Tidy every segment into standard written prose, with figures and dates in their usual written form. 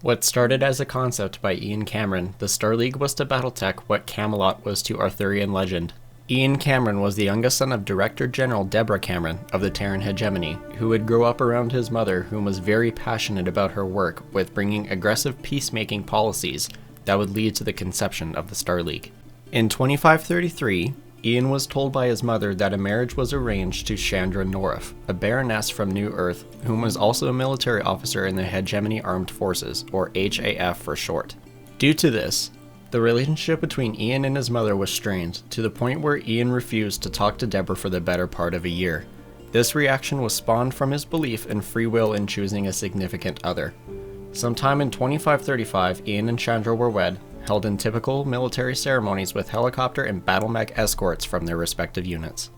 What started as a concept by Ian Cameron, the Star League was to Battletech what Camelot was to Arthurian legend. Ian Cameron was the youngest son of Director General Deborah Cameron of the Terran hegemony, who would grow up around his mother, whom was very passionate about her work with bringing aggressive peacemaking policies that would lead to the conception of the Star League. In 2533, Ian was told by his mother that a marriage was arranged to Chandra Norif, a baroness from New Earth, whom was also a military officer in the Hegemony Armed Forces, or HAF for short. Due to this, the relationship between Ian and his mother was strained, to the point where Ian refused to talk to Deborah for the better part of a year. This reaction was spawned from his belief in free will in choosing a significant other. Sometime in 2535, Ian and Chandra were wed, held in typical military ceremonies with helicopter and battle mech escorts from their respective units.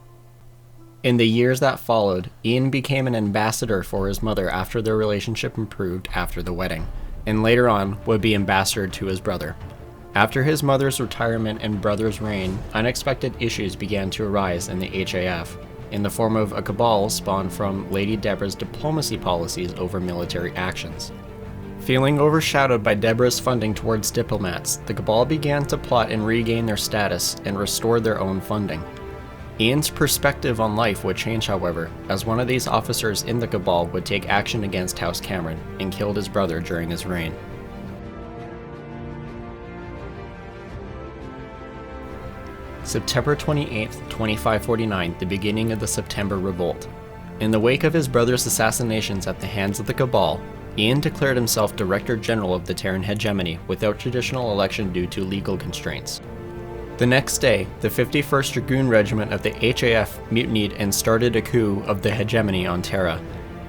In the years that followed, Ian became an ambassador for his mother after their relationship improved after the wedding, and later on would be ambassador to his brother. After his mother's retirement and brother's reign, unexpected issues began to arise in the HAF, in the form of a cabal spawned from Lady Deborah's diplomacy policies over military actions. Feeling overshadowed by Deborah's funding towards diplomats, the cabal began to plot and regain their status and restore their own funding. Ian's perspective on life would change, however, as one of these officers in the cabal would take action against House Cameron and killed his brother during his reign. September 28, 2549, the beginning of the September Revolt. In the wake of his brother's assassinations at the hands of the cabal, Ian declared himself Director General of the Terran hegemony without traditional election due to legal constraints. The next day, the 51st Dragoon Regiment of the HAF mutinied and started a coup of the hegemony on Terra.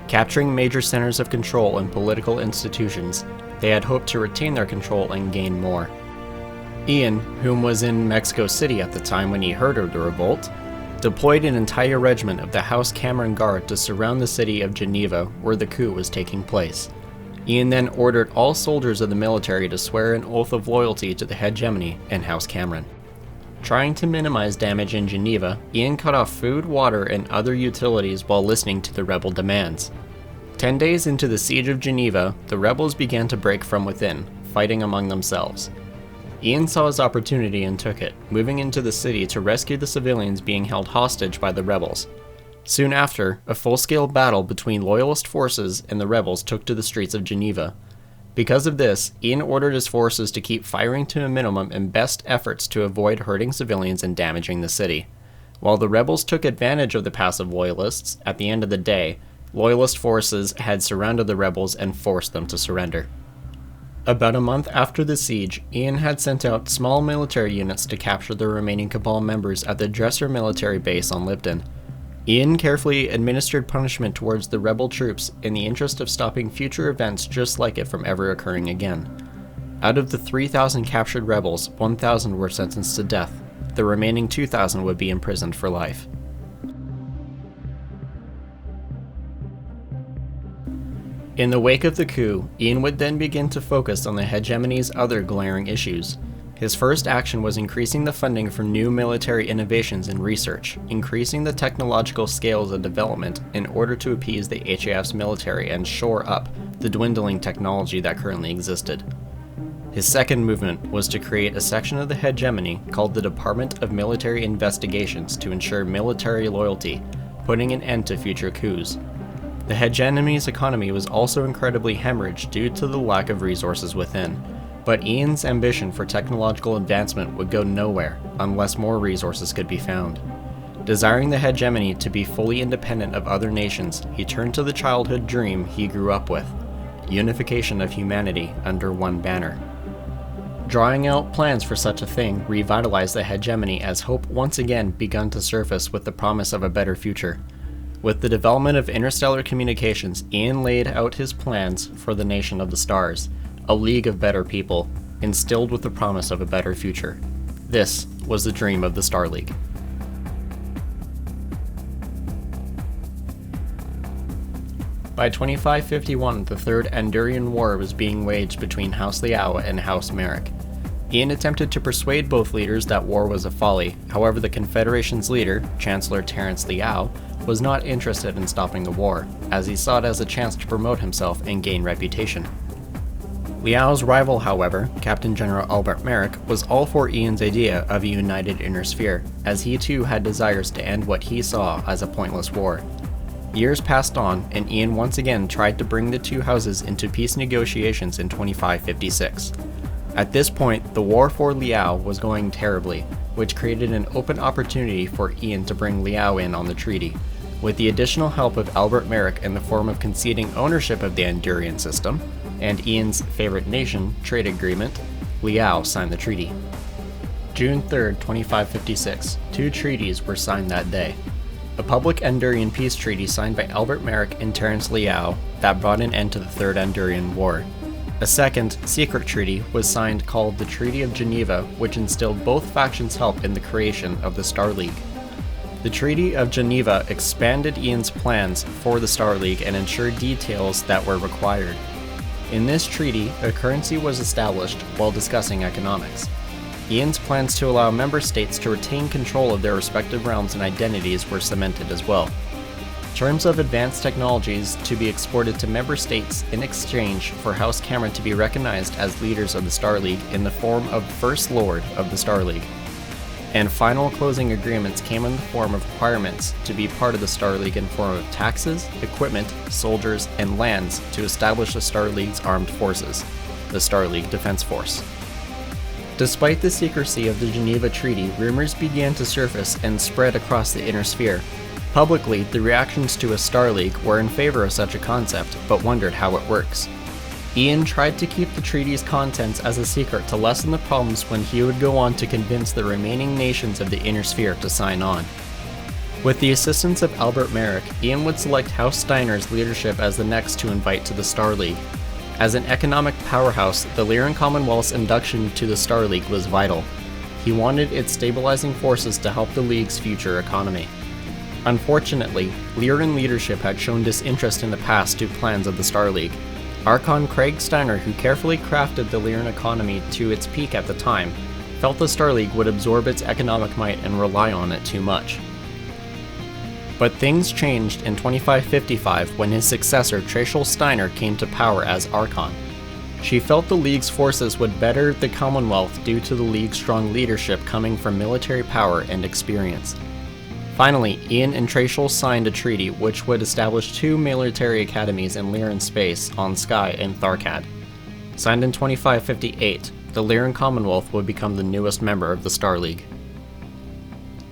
Capturing major centers of control and political institutions, they had hoped to retain their control and gain more. Ian, whom was in Mexico City at the time when he heard of the revolt, deployed an entire regiment of the House Cameron Guard to surround the city of Geneva where the coup was taking place. Ian then ordered all soldiers of the military to swear an oath of loyalty to the hegemony and House Cameron. Trying to minimize damage in Geneva, Ian cut off food, water, and other utilities while listening to the rebel demands. 10 days into the siege of Geneva, the rebels began to break from within, fighting among themselves. Ian saw his opportunity and took it, moving into the city to rescue the civilians being held hostage by the rebels. Soon after, a full-scale battle between loyalist forces and the rebels took to the streets of Geneva. Because of this, Ian ordered his forces to keep firing to a minimum in best efforts to avoid hurting civilians and damaging the city. While the rebels took advantage of the passive loyalists, at the end of the day, loyalist forces had surrounded the rebels and forced them to surrender. About a month after the siege, Ian had sent out small military units to capture the remaining Cabal members at the Dresser military base on Lipton. Ian carefully administered punishment towards the rebel troops in the interest of stopping future events just like it from ever occurring again. Out of the 3,000 captured rebels, 1,000 were sentenced to death. The remaining 2,000 would be imprisoned for life. In the wake of the coup, Ian would then begin to focus on the hegemony's other glaring issues. His first action was increasing the funding for new military innovations and research, increasing the technological scales of development in order to appease the HAF's military and shore up the dwindling technology that currently existed. His second movement was to create a section of the hegemony called the Department of Military Investigations to ensure military loyalty, putting an end to future coups. The hegemony's economy was also incredibly hemorrhaged due to the lack of resources within, but Ian's ambition for technological advancement would go nowhere unless more resources could be found. Desiring the hegemony to be fully independent of other nations, he turned to the childhood dream he grew up with: unification of humanity under one banner. Drawing out plans for such a thing revitalized the hegemony as hope once again begun to surface with the promise of a better future. With the development of interstellar communications, Ian laid out his plans for the nation of the stars, a league of better people, instilled with the promise of a better future. This was the dream of the Star League. By 2551, the Third Andurian War was being waged between House Liao and House Merrick. Ian attempted to persuade both leaders that war was a folly. However, the Confederation's leader, Chancellor Terence Liao, was not interested in stopping the war, as he saw it as a chance to promote himself and gain reputation. Liao's rival, however, Captain General Albert Merrick, was all for Ian's idea of a united Inner Sphere, as he too had desires to end what he saw as a pointless war. Years passed on, and Ian once again tried to bring the two houses into peace negotiations in 2556. At this point, the war for Liao was going terribly, which created an open opportunity for Ian to bring Liao in on the treaty. With the additional help of Albert Merrick in the form of conceding ownership of the Andurian system, and Ian's favorite nation trade agreement, Liao signed the treaty. June 3, 2556, two treaties were signed that day. A public Andurian peace treaty signed by Albert Merrick and Terence Liao that brought an end to the Third Andurian War. A second, secret treaty was signed called the Treaty of Geneva, which instilled both factions' help in the creation of the Star League. The Treaty of Geneva expanded Ian's plans for the Star League and ensured details that were required. In this treaty, a currency was established while discussing economics. Ian's plans to allow member states to retain control of their respective realms and identities were cemented as well. Terms of advanced technologies to be exported to member states in exchange for House Cameron to be recognized as leaders of the Star League in the form of First Lord of the Star League. And final closing agreements came in the form of requirements to be part of the Star League in form of taxes, equipment, soldiers, and lands to establish the Star League's armed forces, the Star League Defense Force. Despite the secrecy of the Geneva Treaty, rumors began to surface and spread across the Inner Sphere. Publicly, the reactions to a Star League were in favor of such a concept, but wondered how it works. Ian tried to keep the treaty's contents as a secret to lessen the problems when he would go on to convince the remaining nations of the Inner Sphere to sign on. With the assistance of Albert Merrick, Ian would select House Steiner's leadership as the next to invite to the Star League. As an economic powerhouse, the Lyran Commonwealth's induction to the Star League was vital. He wanted its stabilizing forces to help the League's future economy. Unfortunately, Lyran leadership had shown disinterest in the past to plans of the Star League. Archon Craig Steiner, who carefully crafted the Lyran economy to its peak at the time, felt the Star League would absorb its economic might and rely on it too much. But things changed in 2555 when his successor Trachel Steiner came to power as Archon. She felt the League's forces would better the Commonwealth due to the League's strong leadership coming from military power and experience. Finally, Ian and Trachel signed a treaty which would establish two military academies in Lyran space on Sky and Tharkad. Signed in 2558, the Lyran Commonwealth would become the newest member of the Star League.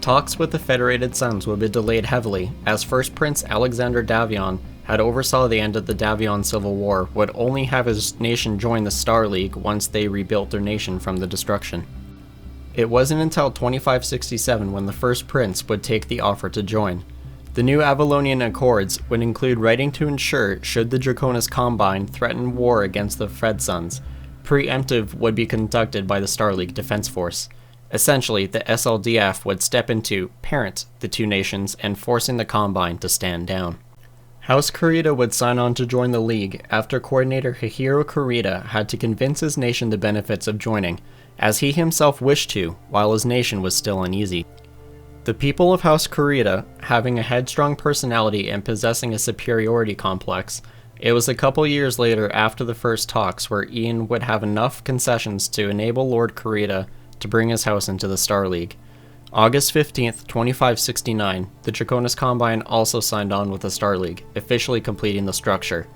Talks with the Federated Suns would be delayed heavily, as First Prince Alexander Davion had oversaw the end of the Davion Civil War, would only have his nation join the Star League once they rebuilt their nation from the destruction. It wasn't until 2567 when the First Prince would take the offer to join. The new Avalonian Accords would include writing to ensure, should the Draconis Combine threaten war against the Fed Suns, preemptive would be conducted by the Star League Defense Force. Essentially, the SLDF would step in to parent the two nations and forcing the Combine to stand down. House Kurita would sign on to join the League after coordinator Hihiro Kurita had to convince his nation the benefits of joining, as he himself wished to, while his nation was still uneasy. The people of House Kurita, having a headstrong personality and possessing a superiority complex, it was a couple years later after the first talks where Ian would have enough concessions to enable Lord Kurita to bring his house into the Star League. August 15th, 2569, the Draconis Combine also signed on with the Star League, officially completing the structure.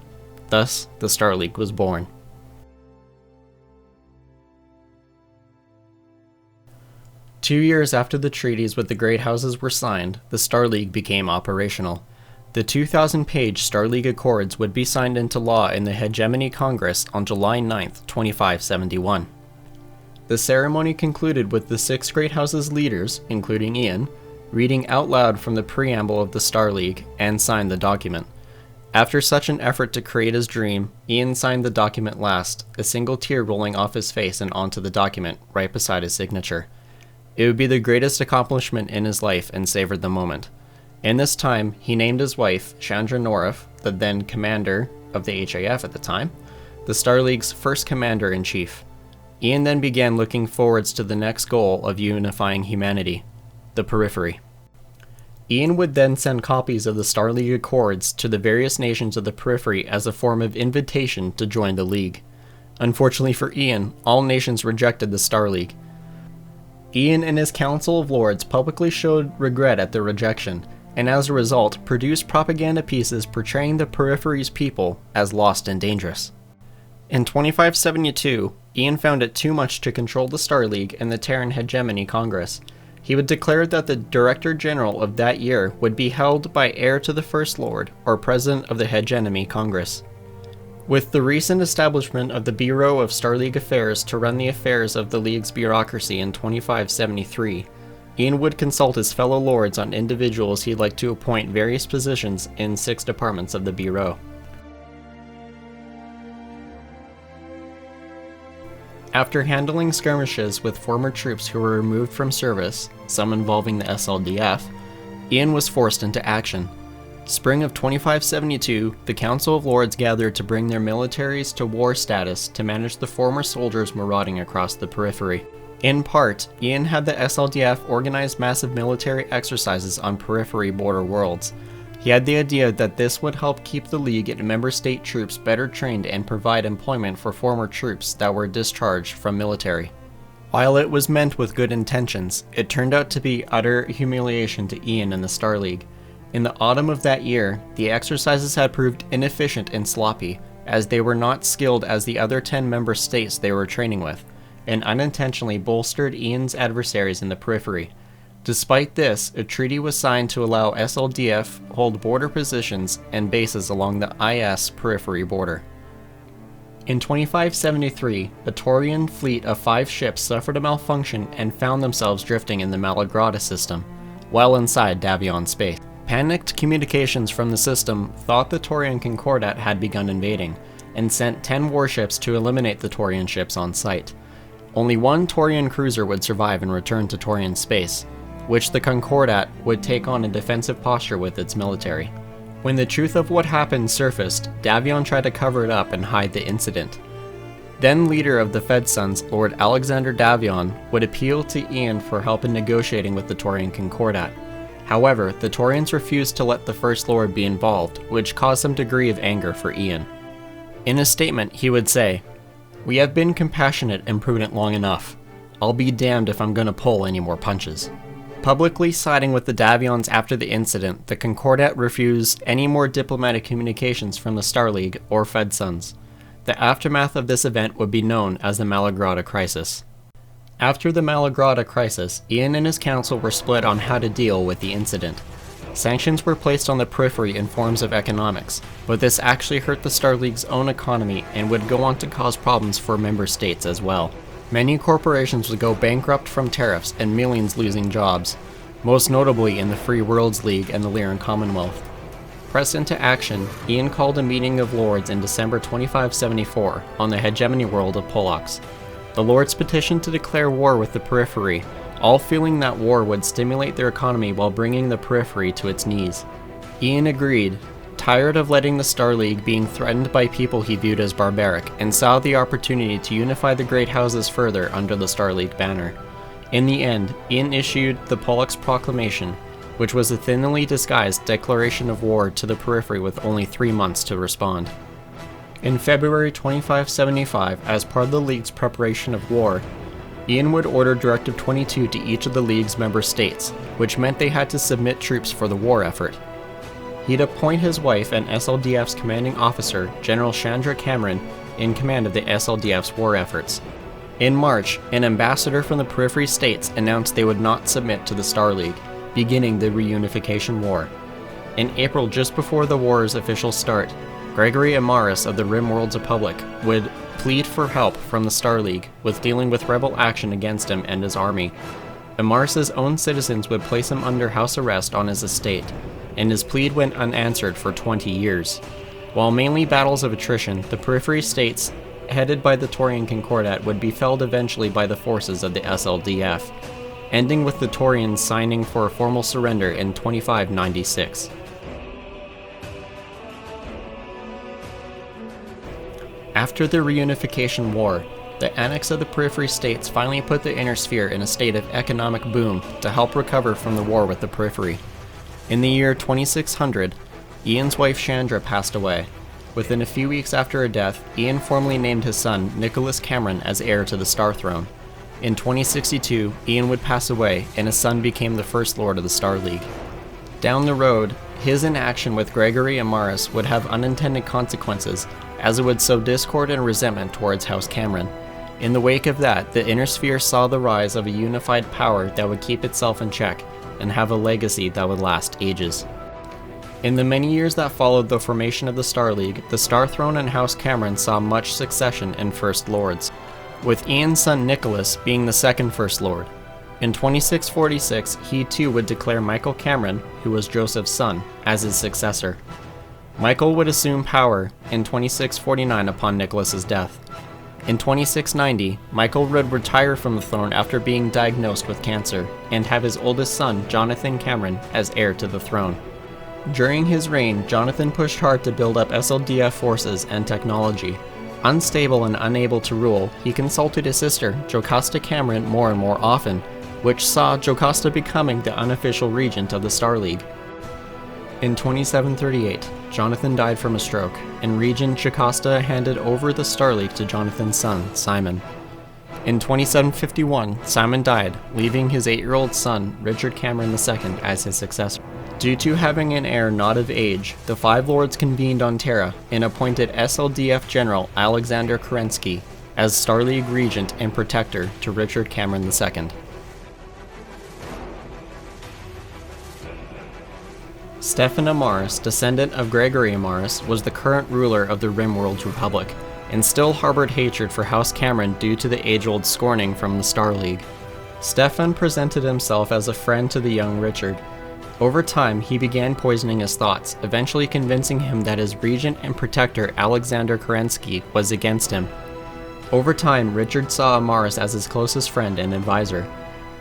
Thus, the Star League was born. Two years after the treaties with the Great Houses were signed, the Star League became operational. The 2,000-page Star League Accords would be signed into law in the Hegemony Congress on July 9, 2571. The ceremony concluded with the six Great Houses leaders, including Ian, reading out loud from the preamble of the Star League and signed the document. After such an effort to create his dream, Ian signed the document last, a single tear rolling off his face and onto the document, right beside his signature. It would be the greatest accomplishment in his life and savored the moment. In this time, he named his wife, Chandra Norif, the then commander of the HAF at the time, the Star League's first commander-in-chief. Ian then began looking forwards to the next goal of unifying humanity, the Periphery. Ian would then send copies of the Star League Accords to the various nations of the Periphery as a form of invitation to join the League. Unfortunately for Ian, all nations rejected the Star League. Ian and his Council of Lords publicly showed regret at their rejection, and as a result produced propaganda pieces portraying the Periphery's people as lost and dangerous. In 2572, Ian found it too much to control the Star League and the Terran Hegemony Congress. He would declare that the Director General of that year would be held by heir to the First Lord, or President of the Hegemony Congress. With the recent establishment of the Bureau of Star League Affairs to run the affairs of the League's bureaucracy in 2573, Ian would consult his fellow lords on individuals he'd like to appoint various positions in 6 departments of the Bureau. After handling skirmishes with former troops who were removed from service, some involving the SLDF, Ian was forced into action. Spring of 2572, the Council of Lords gathered to bring their militaries to war status to manage the former soldiers marauding across the Periphery. In part, Ian had the SLDF organize massive military exercises on Periphery border worlds. He had the idea that this would help keep the League and member state troops better trained and provide employment for former troops that were discharged from military. While it was meant with good intentions, it turned out to be utter humiliation to Ian and the Star League. In the autumn of that year, the exercises had proved inefficient and sloppy, as they were not skilled as the other 10 member states they were training with, and unintentionally bolstered Ian's adversaries in the Periphery. Despite this, a treaty was signed to allow SLDF hold border positions and bases along the IS Periphery border. In 2573, a Taurian fleet of 5 ships suffered a malfunction and found themselves drifting in the Malagrada system, well inside Davion space. Panicked communications from the system thought the Taurian Concordat had begun invading, and sent 10 warships to eliminate the Taurian ships on site. Only 1 Taurian cruiser would survive and return to Taurian space, which the Concordat would take on a defensive posture with its military. When the truth of what happened surfaced, Davion tried to cover it up and hide the incident. Then leader of the Fed Sons, Lord Alexander Davion, would appeal to Ian for help in negotiating with the Taurian Concordat. However, the Taurians refused to let the First Lord be involved, which caused some degree of anger for Ian. In a statement, he would say, "We have been compassionate and prudent long enough. I'll be damned if I'm gonna pull any more punches." Publicly siding with the Davions after the incident, the Concordat refused any more diplomatic communications from the Star League or Fed Sons. The aftermath of this event would be known as the Malagrada Crisis. After the Malagrada Crisis, Ian and his council were split on how to deal with the incident. Sanctions were placed on the Periphery in forms of economics, but this actually hurt the Star League's own economy and would go on to cause problems for member states as well. Many corporations would go bankrupt from tariffs and millions losing jobs, most notably in the Free Worlds League and the Lyran Commonwealth. Pressed into action, Ian called a meeting of lords in December 2574 on the hegemony world of Polox. The lords petitioned to declare war with the Periphery, all feeling that war would stimulate their economy while bringing the Periphery to its knees. Ian agreed, tired of letting the Star League being threatened by people he viewed as barbaric, and saw the opportunity to unify the Great Houses further under the Star League banner. In the end, Ian issued the Pollux Proclamation, which was a thinly disguised declaration of war to the Periphery with only 3 months to respond. In February 2575, as part of the League's preparation of war, Ian would order Directive 22 to each of the League's member states, which meant they had to submit troops for the war effort. He'd appoint his wife and SLDF's commanding officer, General Chandra Cameron, in command of the SLDF's war efforts. In March, an ambassador from the Periphery states announced they would not submit to the Star League, beginning the reunification war. In April, just before the war's official start, Gregory Amaris of the Rimworld's Republic would plead for help from the Star League with dealing with rebel action against him and his army. Amaris's own citizens would place him under house arrest on his estate, and his plea went unanswered for 20 years. While mainly battles of attrition, the Periphery states, headed by the Taurian Concordat, would be felled eventually by the forces of the SLDF, ending with the Taurians signing for a formal surrender in 2596. After the reunification war, the Annex of the Periphery states finally put the Inner Sphere in a state of economic boom to help recover from the war with the Periphery. In the year 2600, Ian's wife Chandra passed away. Within a few weeks after her death, Ian formally named his son Nicholas Cameron as heir to the Star Throne. In 2062, Ian would pass away, and his son became the First Lord of the Star League. Down the road, his inaction with Gregory Amaris would have unintended consequences, as it would sow discord and resentment towards House Cameron. In the wake of that, the Inner Sphere saw the rise of a unified power that would keep itself in check, and have a legacy that would last ages. In the many years that followed the formation of the Star League, the Star Throne and House Cameron saw much succession in First Lords, with Ian's son Nicholas being the second First Lord. In 2646, he too would declare Michael Cameron, who was Joseph's son, as his successor. Michael would assume power in 2649 upon Nicholas's death. In 2690, Michael would retire from the throne after being diagnosed with cancer, and have his oldest son, Jonathan Cameron, as heir to the throne. During his reign, Jonathan pushed hard to build up SLDF forces and technology. Unstable and unable to rule, he consulted his sister, Jocasta Cameron, more and more often, which saw Jocasta becoming the unofficial regent of the Star League. In 2738, Jonathan died from a stroke, and Regent Jocasta handed over the Star League to Jonathan's son, Simon. In 2751, Simon died, leaving his 8-year-old son, Richard Cameron II, as his successor. Due to having an heir not of age, the Five Lords convened on Terra and appointed SLDF General Alexander Kerensky as Star League Regent and Protector to Richard Cameron II. Stefan Amaris, descendant of Gregory Amaris, was the current ruler of the Rimworld's Republic, and still harbored hatred for House Cameron due to the age-old scorning from the Star League. Stefan presented himself as a friend to the young Richard. Over time, he began poisoning his thoughts, eventually convincing him that his regent and protector Alexander Kerensky was against him. Over time, Richard saw Amaris as his closest friend and advisor.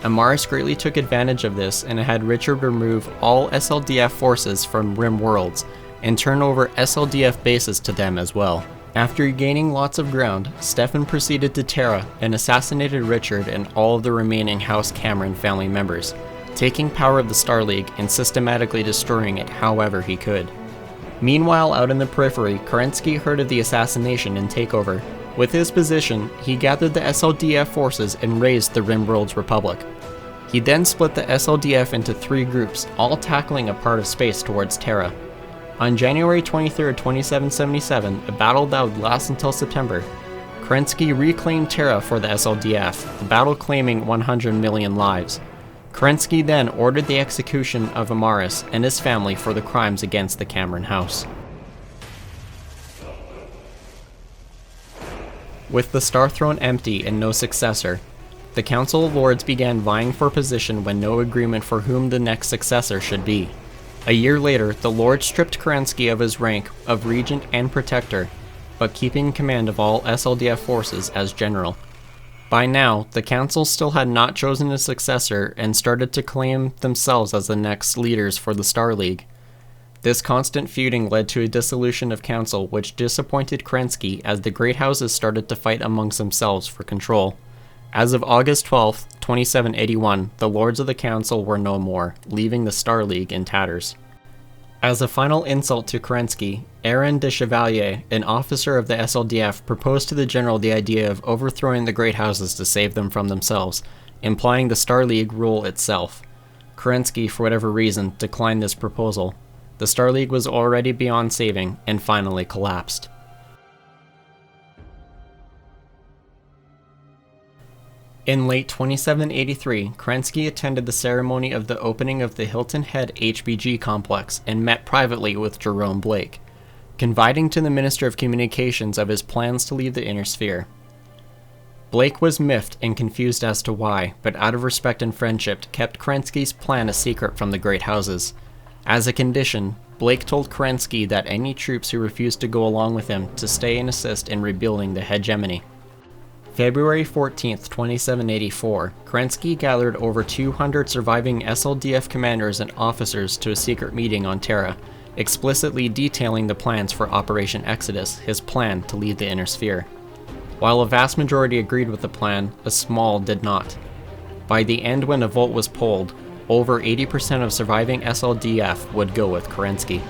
Amaris greatly took advantage of this and had Richard remove all SLDF forces from Rim worlds and turn over SLDF bases to them as well. After gaining lots of ground, Stefan proceeded to Terra and assassinated Richard and all of the remaining House Cameron family members, taking power of the Star League and systematically destroying it however he could. Meanwhile, out in the periphery, Kerensky heard of the assassination and takeover. With his position, he gathered the SLDF forces and raised the Rimworld's Republic. He then split the SLDF into 3 groups, all tackling a part of space towards Terra. On January 23, 2777, a battle that would last until September, Kerensky reclaimed Terra for the SLDF, the battle claiming 100 million lives. Kerensky then ordered the execution of Amaris and his family for the crimes against the Cameron house. With the Star Throne empty and no successor, the Council of Lords began vying for position when no agreement for whom the next successor should be. A year later, the Lords stripped Kerensky of his rank of Regent and Protector, but keeping command of all SLDF forces as General. By now, the Council still had not chosen a successor and started to claim themselves as the next leaders for the Star League. This constant feuding led to a dissolution of Council, which disappointed Kerensky as the Great Houses started to fight amongst themselves for control. As of August 12, 2781, the Lords of the Council were no more, leaving the Star League in tatters. As a final insult to Kerensky, Aaron de Chevalier, an officer of the SLDF, proposed to the general the idea of overthrowing the Great Houses to save them from themselves, implying the Star League rule itself. Kerensky, for whatever reason, declined this proposal. The Star League was already beyond saving, and finally collapsed. In late 2783, Kerensky attended the ceremony of the opening of the Hilton Head HBG complex and met privately with Jerome Blake, confiding to the Minister of Communications of his plans to leave the Inner Sphere. Blake was miffed and confused as to why, but out of respect and friendship kept Kerensky's plan a secret from the Great Houses. As a condition, Blake told Kerensky that any troops who refused to go along with him to stay and assist in rebuilding the hegemony. February 14, 2784, Kerensky gathered over 200 surviving SLDF commanders and officers to a secret meeting on Terra, explicitly detailing the plans for Operation Exodus, his plan to leave the Inner Sphere. While a vast majority agreed with the plan, a small did not. By the end, when a vote was polled, over 80% of surviving SLDF would go with Kerensky.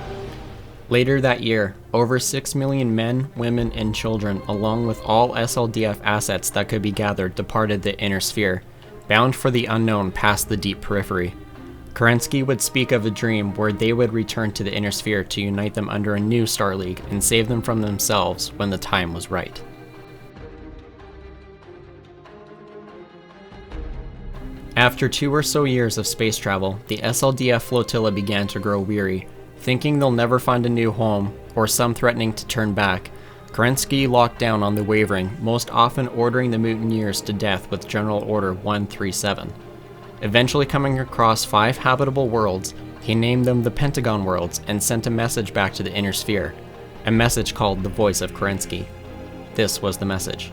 Later that year, over 6 million men, women, and children, along with all SLDF assets that could be gathered, departed the Inner Sphere, bound for the unknown past the deep periphery. Kerensky would speak of a dream where they would return to the Inner Sphere to unite them under a new Star League and save them from themselves when the time was right. After 2 or so years of space travel, the SLDF flotilla began to grow weary. Thinking they'll never find a new home, or some threatening to turn back, Kerensky locked down on the wavering, most often ordering the mutineers to death with General Order 137. Eventually coming across 5 habitable worlds, he named them the Pentagon worlds and sent a message back to the Inner Sphere, a message called the Voice of Kerensky. This was the message.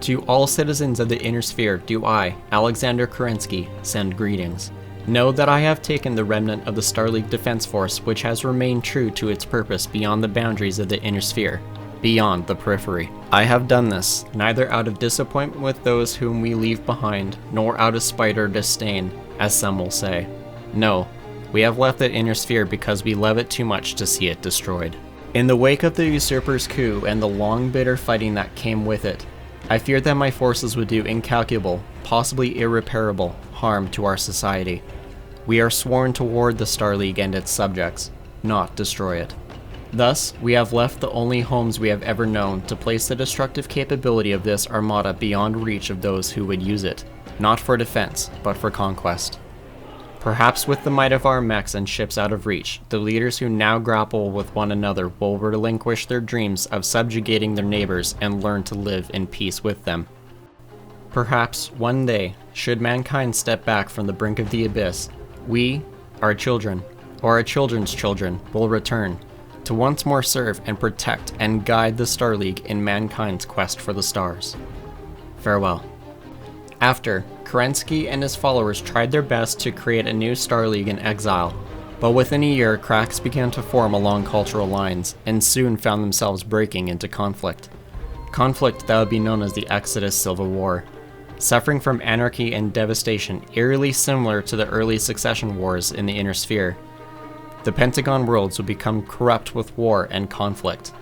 To all citizens of the Inner Sphere do I, Alexander Kerensky, send greetings. Know that I have taken the remnant of the Star League Defense Force which has remained true to its purpose beyond the boundaries of the Inner Sphere, beyond the periphery. I have done this, neither out of disappointment with those whom we leave behind, nor out of spite or disdain, as some will say. No, we have left the Inner Sphere because we love it too much to see it destroyed. In the wake of the usurper's coup and the long bitter fighting that came with it, I feared that my forces would do incalculable, possibly irreparable, harm to our society. We are sworn to ward the Star League and its subjects, not destroy it. Thus, we have left the only homes we have ever known to place the destructive capability of this armada beyond reach of those who would use it, not for defense, but for conquest. Perhaps with the might of our mechs and ships out of reach, the leaders who now grapple with one another will relinquish their dreams of subjugating their neighbors and learn to live in peace with them. Perhaps one day, should mankind step back from the brink of the abyss, we, our children, or our children's children, will return to once more serve and protect and guide the Star League in mankind's quest for the stars. Farewell. After, Kerensky and his followers tried their best to create a new Star League in exile, but within a year cracks began to form along cultural lines and soon found themselves breaking into conflict. Conflict that would be known as the Exodus Civil War. Suffering from anarchy and devastation eerily similar to the early succession wars in the Inner Sphere, the Pentagon worlds would become corrupt with war and conflict.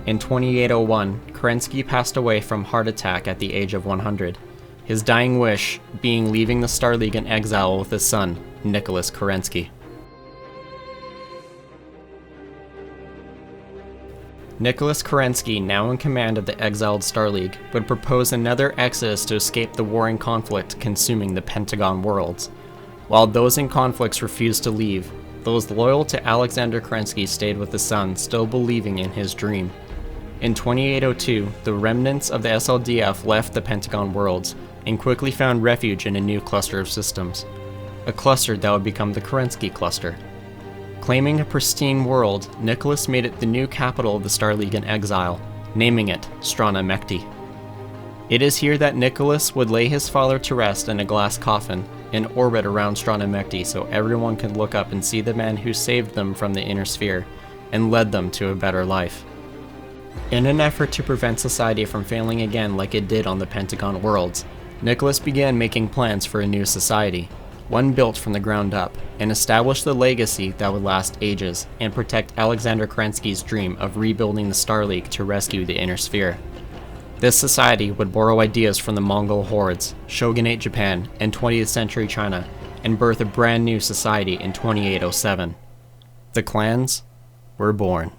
In 2801, Kerensky passed away from heart attack at the age of 100, his dying wish being leaving the Star League in exile with his son, Nicholas Kerensky. Nicholas Kerensky, now in command of the exiled Star League, would propose another exodus to escape the warring conflict consuming the Pentagon worlds. While those in conflicts refused to leave, those loyal to Alexander Kerensky stayed with the son, still believing in his dream. In 2802, the remnants of the SLDF left the Pentagon worlds and quickly found refuge in a new cluster of systems, a cluster that would become the Kerensky cluster. Claiming a pristine world, Nicholas made it the new capital of the Star League in exile, naming it Strana Mekti. It is here that Nicholas would lay his father to rest in a glass coffin in orbit around Strana Mekti so everyone can look up and see the man who saved them from the Inner Sphere and led them to a better life. In an effort to prevent society from failing again like it did on the Pentagon worlds, Nicholas began making plans for a new society, one built from the ground up, and establish the legacy that would last ages and protect Alexander Kerensky's dream of rebuilding the Star League to rescue the Inner Sphere. This society would borrow ideas from the Mongol hordes, shogunate Japan, and 20th century China, and birth a brand new society in 2807. The clans were born.